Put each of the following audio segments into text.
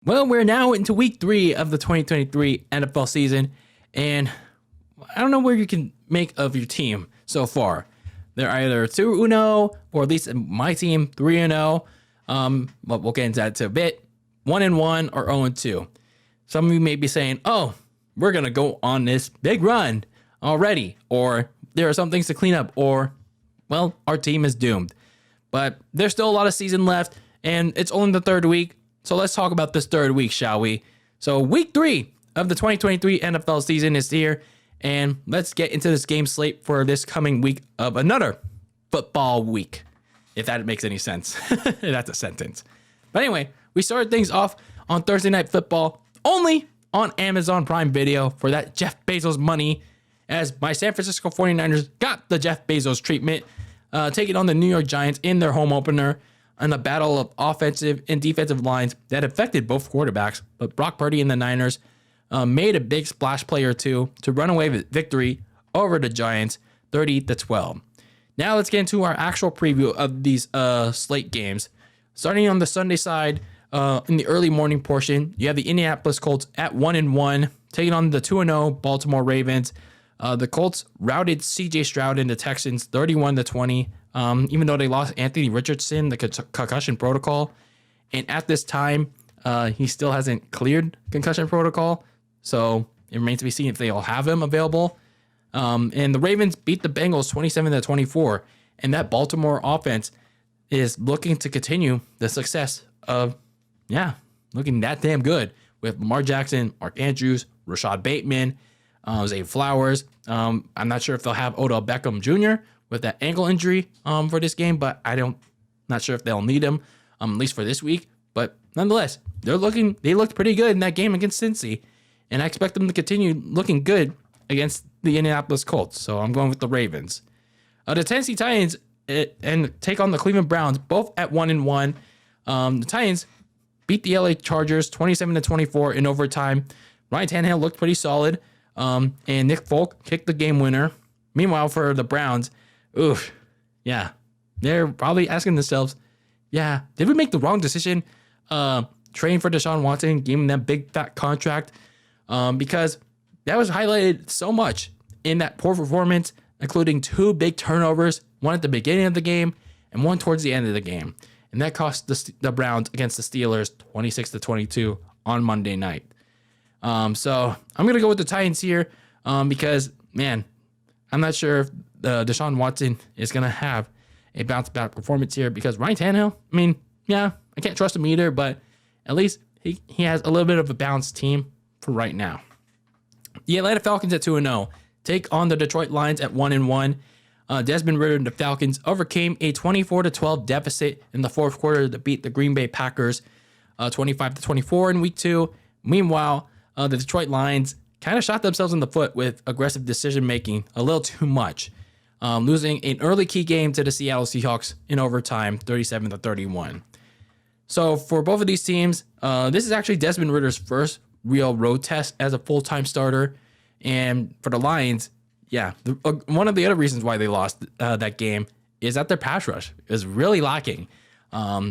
Well, we're now into week 3 of the 2023 NFL season, and I don't know where you can make of your team so far. They're either 2-0, or at least my team 3-0. But we'll get into that in a bit. 1-1 or 0-2. Some of you may be saying, "Oh, we're gonna go on this big run already," or there are some things to clean up, or well, our team is doomed. But there's still a lot of season left, and it's only the third week. So let's talk about this third week, shall we? So week 3 of the 2023 NFL season is here, and let's get into this game slate for this coming week of another football week, if that makes any sense. That's a sentence. But anyway, we started things off on Thursday Night Football, only on Amazon Prime Video for that Jeff Bezos money, as my San Francisco 49ers got the Jeff Bezos treatment, taking on the New York Giants in their home opener, in a battle of offensive and defensive lines that affected both quarterbacks. But Brock Purdy and the Niners made a big splash play or two to run away with victory over the Giants, 30-12. Now let's get into our actual preview of these slate games. Starting on the Sunday side, in the early morning portion, you have the Indianapolis Colts at 1-1, taking on the 2-0 Baltimore Ravens. The Colts routed C.J. Stroud and the Texans 31-20. Even though they lost Anthony Richardson, the concussion protocol. And at this time, he still hasn't cleared concussion protocol. So it remains to be seen if they'll have him available. And the Ravens beat the Bengals 27-24. And that Baltimore offense is looking to continue the success of, looking that damn good with Lamar Jackson, Mark Andrews, Rashad Bateman, Zay Flowers. I'm not sure if they'll have Odell Beckham Jr. with that ankle injury for this game, but not sure if they'll need him, at least for this week. But nonetheless, they looked pretty good in that game against Cincy, and I expect them to continue looking good against the Indianapolis Colts. So I'm going with the Ravens. The Tennessee Titans and take on the Cleveland Browns, both at 1-1. The Titans beat the LA Chargers 27-24 in overtime. Ryan Tannehill looked pretty solid, and Nick Folk kicked the game winner. Meanwhile, for the Browns, they're probably asking themselves, did we make the wrong decision trading for Deshaun Watson, giving them big fat contract? Because that was highlighted so much in that poor performance, including 2 big turnovers, one at the beginning of the game and one towards the end of the game. And that cost the Browns against the Steelers 26-22 on Monday night. So I'm going to go with the Titans here because, man, I'm not sure if Deshaun Watson is going to have a bounce-back performance here because Ryan Tannehill, I can't trust him either, but at least he has a little bit of a balanced team for right now. The Atlanta Falcons at 2-0 take on the Detroit Lions at 1-1. Desmond Ridder and the Falcons overcame a 24-12 deficit in the fourth quarter to beat the Green Bay Packers 25-24 in week 2. Meanwhile, the Detroit Lions kind of shot themselves in the foot with aggressive decision-making a little too much, losing an early key game to the Seattle Seahawks in overtime, 37-31. So for both of these teams, this is actually Desmond Ridder's first real road test as a full-time starter. And for the Lions, one of the other reasons why they lost that game is that their pass rush is really lacking.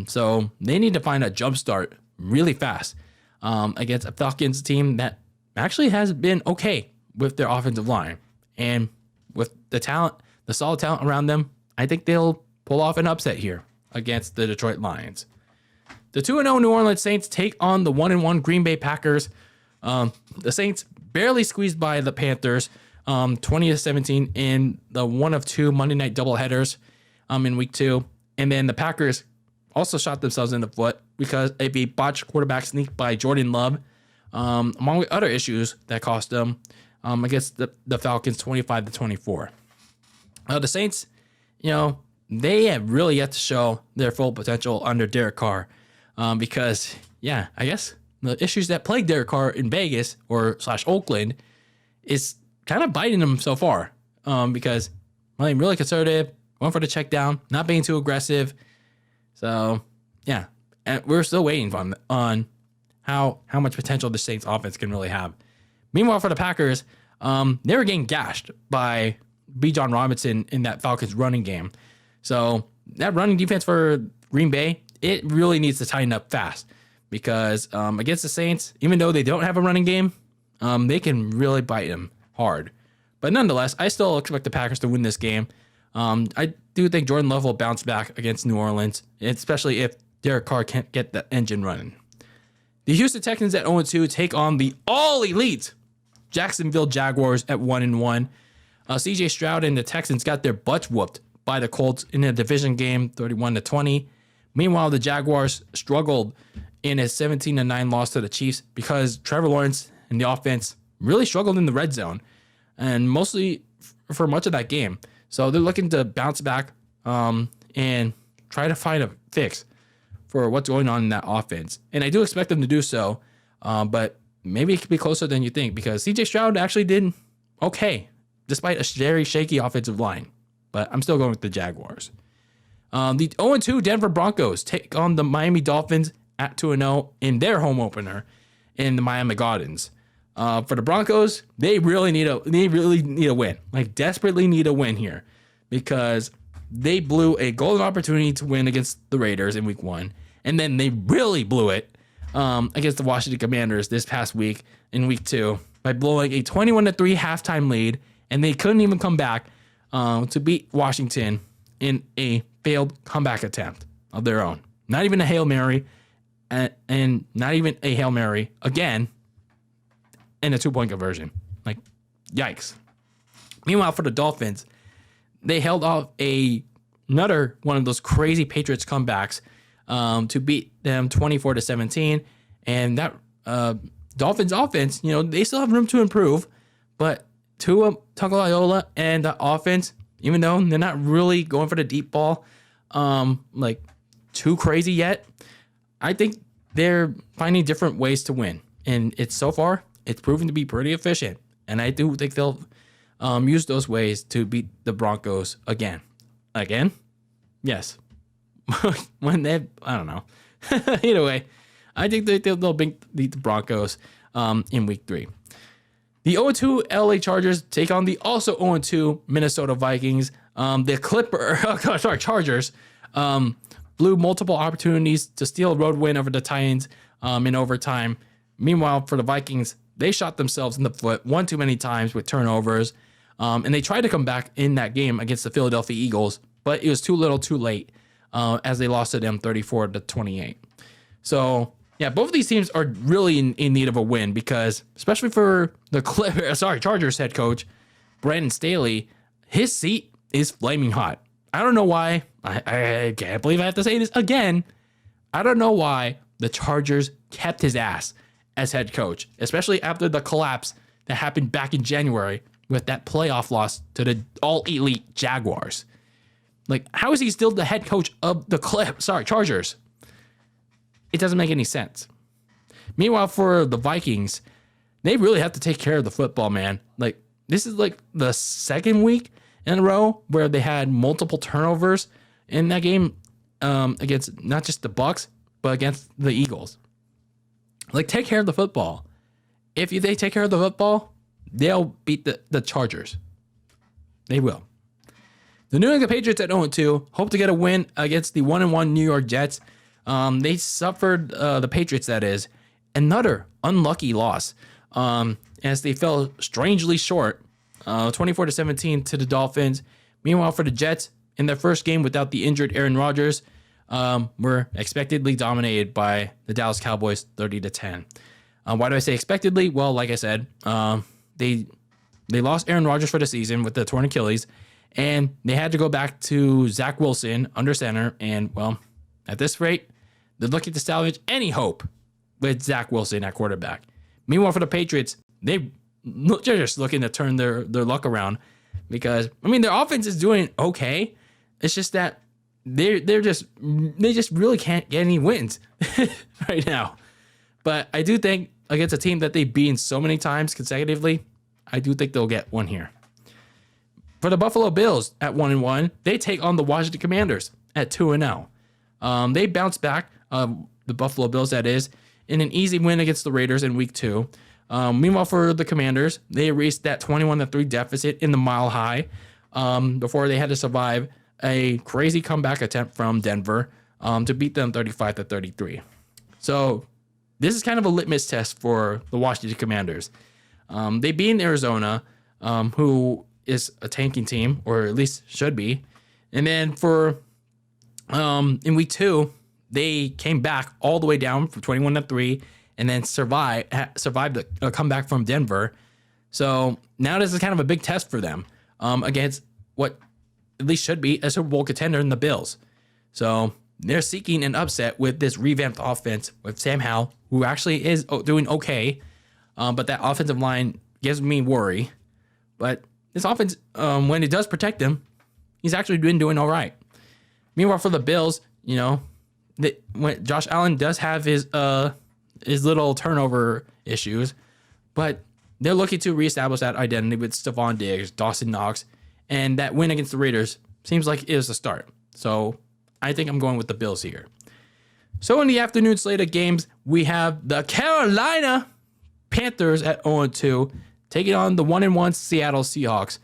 So they need to find a jump start really fast against a Falcons team that actually has been okay with their offensive line. And with the talent, the solid talent around them, I think they'll pull off an upset here against the Detroit Lions. The 2-0 New Orleans Saints take on the 1-1 Green Bay Packers. The Saints barely squeezed by the Panthers 20-17 in the one of 2 Monday Night Doubleheaders in week 2. And then the Packers also shot themselves in the foot because of a botched quarterback sneak by Jordan Love, among with other issues that cost them against the Falcons 25-24. The Saints, they have really yet to show their full potential under Derek Carr because, I guess the issues that plague Derek Carr in Vegas or / Oakland is kind of biting them so far because playing really conservative, going for the check down, not being too aggressive. So, and we're still waiting on how much potential the Saints offense can really have. Meanwhile, for the Packers, they were getting gashed by Bijan Robinson in that Falcons running game. So that running defense for Green Bay, it really needs to tighten up fast because against the Saints, even though they don't have a running game, they can really bite them hard. But nonetheless, I still expect the Packers to win this game. I do think Jordan Love will bounce back against New Orleans, especially if Derek Carr can't get the engine running. The Houston Texans at 0-2 take on the all-elite Jacksonville Jaguars at 1-1. CJ Stroud and the Texans got their butts whooped by the Colts in a division game, 31-20. Meanwhile, the Jaguars struggled in a 17-9 loss to the Chiefs because Trevor Lawrence and the offense really struggled in the red zone, and mostly for much of that game. So they're looking to bounce back and try to find a fix for what's going on in that offense. And I do expect them to do so, but maybe it could be closer than you think because CJ Stroud actually did okay, despite a very shaky offensive line. But I'm still going with the Jaguars. The 0-2 Denver Broncos take on the Miami Dolphins at 2-0 in their home opener in the Miami Gardens. For the Broncos, they really need a win, like desperately need a win here, because they blew a golden opportunity to win against the Raiders in Week 1, and then they really blew it against the Washington Commanders this past week in Week 2 by blowing a 21-3 halftime lead, and they couldn't even come back to beat Washington in a failed comeback attempt of their own. Not even a Hail Mary, and not even a Hail Mary again in a 2-point conversion. Like, yikes. Meanwhile, for the Dolphins, they held off another one of those crazy Patriots comebacks to beat them 24-17. And that Dolphins offense, they still have room to improve, but Tua Tagovailoa and the offense, even though they're not really going for the deep ball like too crazy yet, I think they're finding different ways to win. And it's proven to be pretty efficient. And I do think they'll use those ways to beat the Broncos again. Again? Yes. I don't know. Either way, I think they'll beat the Broncos in Week 3. The 0-2 LA Chargers take on the also 0-2 Minnesota Vikings. The Chargers blew multiple opportunities to steal a road win over the Titans in overtime. Meanwhile, for the Vikings, they shot themselves in the foot one too many times with turnovers, and they tried to come back in that game against the Philadelphia Eagles, but it was too little too late as they lost to them 34-28. So, yeah, both of these teams are really in need of a win because, especially for the Chargers head coach, Brandon Staley, his seat is flaming hot. I don't know why. I can't believe I have to say this again. I don't know why the Chargers kept his ass as head coach, especially after the collapse that happened back in January with that playoff loss to the all-elite Jaguars. Like, how is he still the head coach of the Chargers? It doesn't make any sense. Meanwhile, for the Vikings, they really have to take care of the football, man. Like, this is like the second week in a row where they had multiple turnovers in that game against not just the Bucs, but against the Eagles. Like, take care of the football. If they take care of the football, they'll beat the Chargers. They will. The New England Patriots at 0-2 hope to get a win against the 1-1 New York Jets. They suffered, the Patriots, that is, another unlucky loss as they fell strangely short, 24-17 to the Dolphins. Meanwhile, for the Jets, in their first game without the injured Aaron Rodgers, were expectedly dominated by the Dallas Cowboys 30-10. Why do I say expectedly? Well, like I said, they lost Aaron Rodgers for the season with the torn Achilles, and they had to go back to Zach Wilson under center. And, well, at this rate, they're looking to salvage any hope with Zach Wilson at quarterback. Meanwhile, for the Patriots, they're just looking to turn their luck around because, I mean, their offense is doing okay. It's just that they just really can't get any wins right now. But I do think against a team that they've beaten so many times consecutively, I do think they'll get one here. For the Buffalo Bills at 1-1, they take on the Washington Commanders at 2-0. They bounced back, the Buffalo Bills, that is, in an easy win against the Raiders in Week 2. Meanwhile, for the Commanders, they erased that 21-3 deficit in the Mile High before they had to survive a crazy comeback attempt from Denver to beat them 35-33. So, this is kind of a litmus test for the Washington Commanders. They beat Arizona, who is a tanking team, or at least should be. And then for in week 2, they came back all the way down from 21-3, and then survived a comeback from Denver. So now this is kind of a big test for them against what at least should be a Super Bowl contender in the Bills. So they're seeking an upset with this revamped offense with Sam Howell, who actually is doing okay, but that offensive line gives me worry. But this offense, when it does protect him, he's actually been doing all right. Meanwhile, for the Bills, when Josh Allen does have his little turnover issues, but they're looking to reestablish that identity with Stephon Diggs, Dawson Knox, and that win against the Raiders seems like it is a start. So I think I'm going with the Bills here. So in the afternoon slate of games, we have the Carolina Panthers at 0-2 taking on the 1-1 Seattle Seahawks.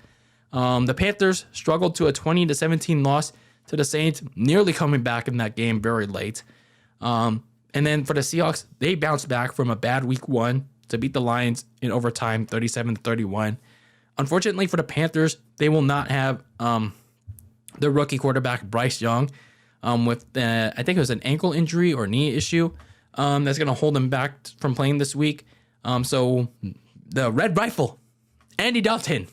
The Panthers struggled to a 20-17 loss to the Saints, nearly coming back in that game very late. And then for the Seahawks, they bounced back from a bad week 1 to beat the Lions in overtime, 37-31. Unfortunately for the Panthers, they will not have their rookie quarterback, Bryce Young, with I think it was an ankle injury or knee issue that's going to hold him back from playing this week. So the Red Rifle, Andy Dalton,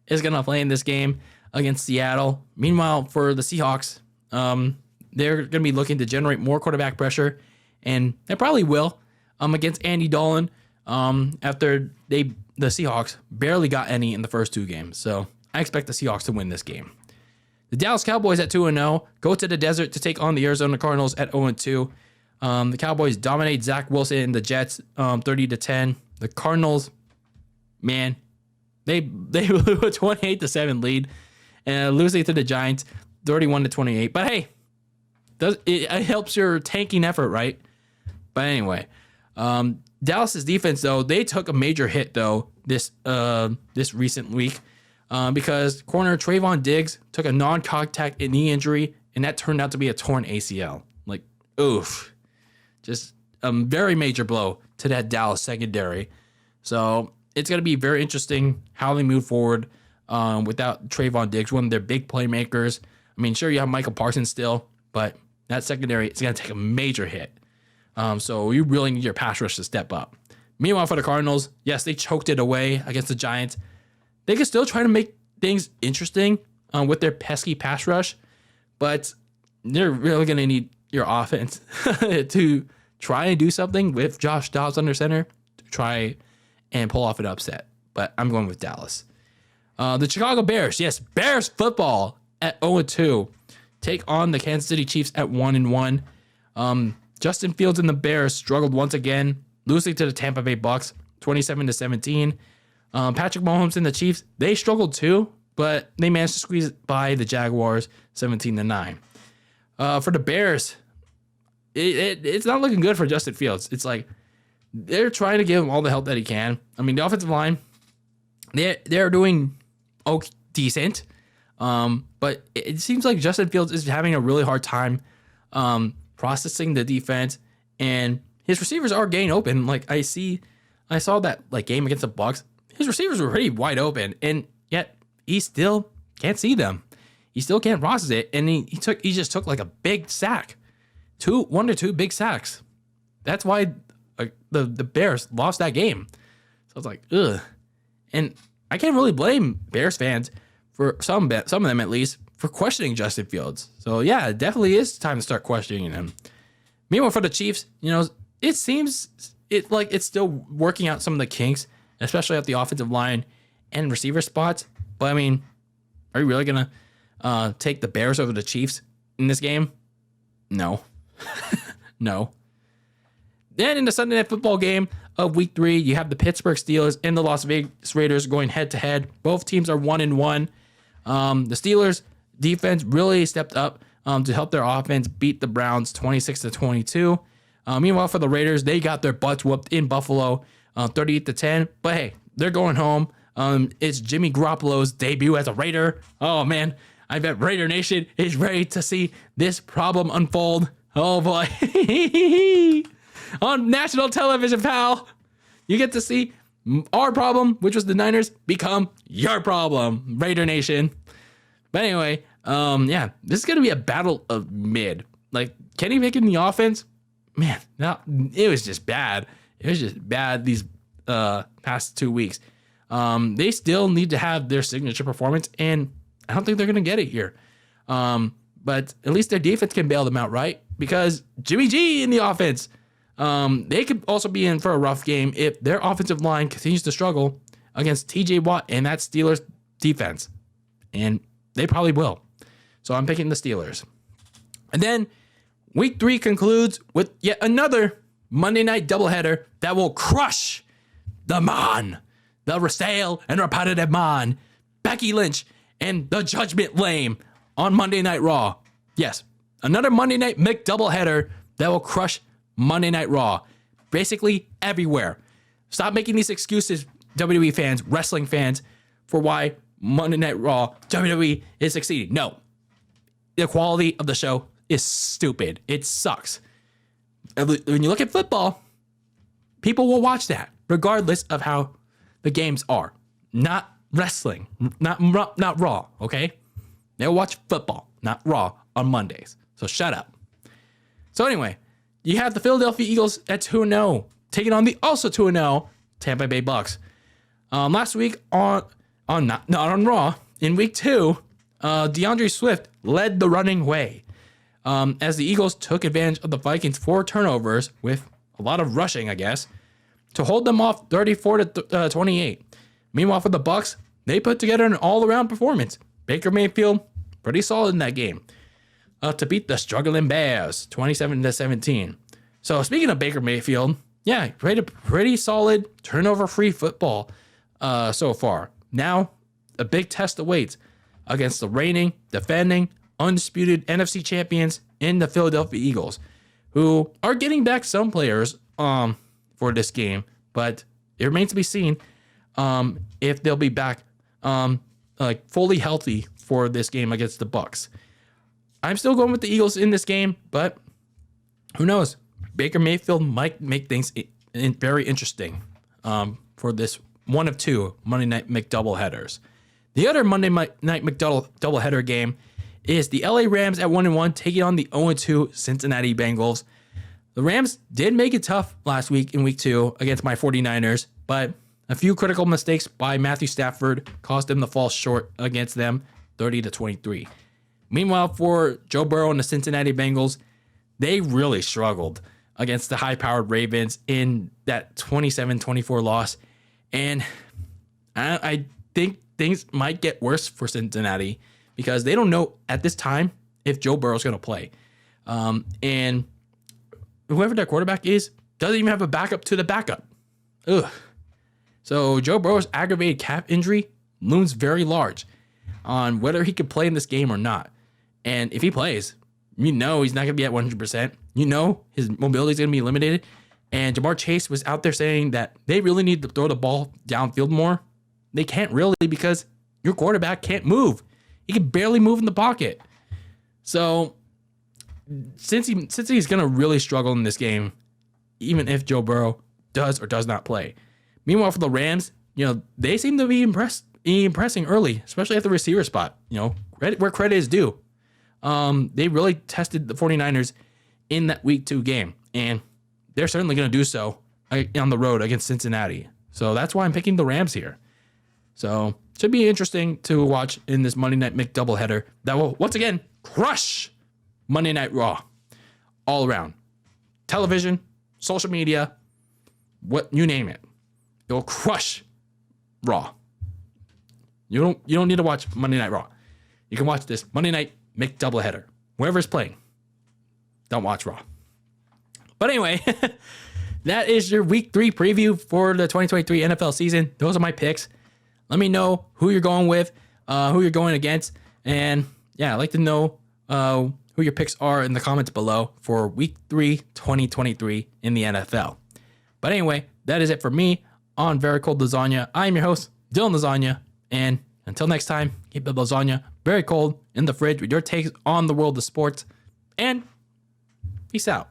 is going to play in this game against Seattle. Meanwhile, for the Seahawks, they're going to be looking to generate more quarterback pressure, and they probably will against Andy Dalton after the Seahawks barely got any in the first 2 games. So I expect the Seahawks to win this game. The Dallas Cowboys at 2-0 go to the desert to take on the Arizona Cardinals at 0-2. The Cowboys dominate Zach Wilson and the Jets 30-10. The Cardinals, man, they blew a 28-7 lead and losing to the Giants 31-28. But hey, it helps your tanking effort, right? But anyway, Dallas's defense, though, they took a major hit, though, this recent week because corner Trayvon Diggs took a non-contact knee injury, and that turned out to be a torn ACL. Like, oof. Just a very major blow to that Dallas secondary. So it's going to be very interesting how they move forward without Trayvon Diggs, one of their big playmakers. I mean, sure, you have Michael Parsons still, but that secondary is going to take a major hit. So you really need your pass rush to step up. Meanwhile, for the Cardinals, yes, they choked it away against the Giants. They can still try to make things interesting with their pesky pass rush, but they're really going to need your offense to try and do something with Josh Dobbs under center to try and pull off an upset. But I'm going with Dallas. The Chicago Bears, yes, Bears football at 0-2 take on the Kansas City Chiefs at 1-1. Justin Fields and the Bears struggled once again, losing to the Tampa Bay Bucks 27-17. Patrick Mahomes and the Chiefs, they struggled too, but they managed to squeeze by the Jaguars 17-9. For the Bears, it's not looking good for Justin Fields. It's like they're trying to give him all the help that he can. I mean, the offensive line, they're doing decent, but it seems like Justin Fields is having a really hard time processing the defense, and his receivers are getting open. Like I saw that like game against the Bucks. His receivers were pretty wide open, and yet he still can't see them. He still can't process it, and he just took like a big sack, 1 or 2 big sacks. That's why the Bears lost that game. So it's like, ugh. And I can't really blame Bears fans for some of them at least for questioning Justin Fields. So yeah, it definitely is time to start questioning him. Meanwhile, for the Chiefs, it seems like it's still working out some of the kinks, especially at the offensive line and receiver spots. But I mean, are you really gonna take the Bears over the Chiefs in this game? No. No. Then in the Sunday Night Football game of Week 3, you have the Pittsburgh Steelers and the Las Vegas Raiders going head-to-head. Both teams are 1-1. The Steelers' defense really stepped up to help their offense beat the Browns 26-22. Meanwhile, for the Raiders, they got their butts whooped in Buffalo 38-10. But hey, they're going home. It's Jimmy Garoppolo's debut as a Raider. Oh, man. I bet Raider Nation is ready to see this problem unfold. Oh, boy. on national television, pal. You get to see our problem, which was the Niners, become your problem, Raider Nation. But anyway, yeah, this is going to be a battle of mid. Like, Kenny Pickett in the offense, man, it was just bad. It was just bad these past 2 weeks. They still need to have their signature performance, and I don't think they're going to get it here. But at least their defense can bail them out, right? Because Jimmy G in the offense, they could also be in for a rough game if their offensive line continues to struggle against TJ Watt and that Steelers defense. And they probably will. So I'm picking the Steelers. And then week 3 concludes with yet another Monday night doubleheader that will crush the man, the stale and repetitive man, Becky Lynch, and the Judgment Lame on Monday Night Raw. Yes, another Monday night McDoubleheader that will crush Monday Night Raw. Basically everywhere. Stop making these excuses, WWE fans, wrestling fans, for why Monday Night Raw, WWE is succeeding. No. The quality of the show is stupid. It sucks. When you look at football, people will watch that regardless of how the games are. Not wrestling, not Raw, okay? They'll watch football, not Raw on Mondays. So shut up. So anyway, you have the Philadelphia Eagles at 2-0, taking on the also 2-0 Tampa Bay Bucks. Last week not on Raw, in week 2, DeAndre Swift led the running way as the Eagles took advantage of the Vikings' 4 turnovers with a lot of rushing, I guess, to hold them off 34-28. Meanwhile, for the Bucks, they put together an all-around performance. Baker Mayfield, pretty solid in that game, to beat the struggling Bears 27-17. So speaking of Baker Mayfield, yeah, played a pretty solid turnover-free football so far. Now, a big test awaits against the reigning, defending, undisputed NFC champions in the Philadelphia Eagles, who are getting back some players for this game, but it remains to be seen if they'll be back like fully healthy for this game against the Bucks. I'm still going with the Eagles in this game, but who knows? Baker Mayfield might make things very interesting for this one of 2 Monday Night McDoubleheaders. The other Monday Night McDoubleheader game is the LA Rams at 1-1 taking on the 0-2 Cincinnati Bengals. The Rams did make it tough last week in week 2 against my 49ers, but a few critical mistakes by Matthew Stafford caused them to fall short against them 30-23. Meanwhile, for Joe Burrow and the Cincinnati Bengals, they really struggled against the high-powered Ravens in that 27-24 loss. And I think things might get worse for Cincinnati because they don't know at this time if Joe Burrow's going to play. And whoever their quarterback is doesn't even have a backup to the backup. Ugh. So Joe Burrow's aggravated calf injury looms very large on whether he could play in this game or not. And if he plays, you know he's not going to be at 100%. You know his mobility is going to be limited. And Jamar Chase was out there saying that they really need to throw the ball downfield more. They can't really because your quarterback can't move. He can barely move in the pocket. So since he's going to really struggle in this game, even if Joe Burrow does or does not play. Meanwhile, for the Rams, they seem to be impressing early, especially at the receiver spot. Where credit is due. They really tested the 49ers in that week 2 game, and they're certainly going to do so on the road against Cincinnati. So that's why I'm picking the Rams here. So should be interesting to watch in this Monday Night McDoubleheader that will once again crush Monday Night Raw all around. Television, social media, what you name it. It will crush Raw. You don't need to watch Monday Night Raw. You can watch this Monday Night McDoubleheader. Whoever's playing. Don't watch Raw. But anyway, that is your week 3 preview for the 2023 NFL season. Those are my picks. Let me know who you're going with, who you're going against. And yeah, I'd like to know who your picks are in the comments below for week 3, 2023 in the NFL. But anyway, that is it for me on Very Cold Lasagna. I'm your host, DylanLasagna. And until next time, keep the lasagna very cold in the fridge with your takes on the world of sports. And peace out.